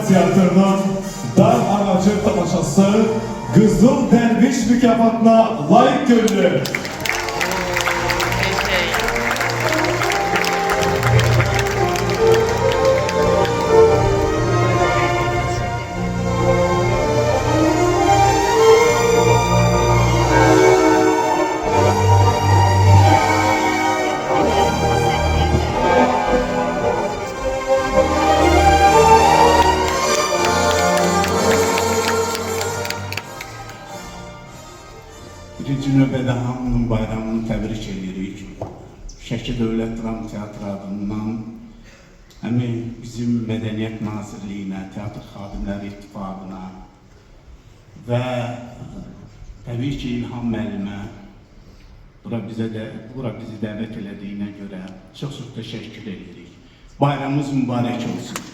Teatrının Dar Ağacı tamaşası Kızıl Derviş mükafatına layık görülür. Birinci növbədə hamının bayramını təbrik edirik. Şəki Dövlət Dram Teatrı adından bizim Mədəniyyət Nazirliyinə, Teatr Xadimləri İttifaqına və təbii ki İlham müəllimə bura bizi dəvət elədiyinə görə çox təşəkkür edirik. Bayramımız mübarək olsun.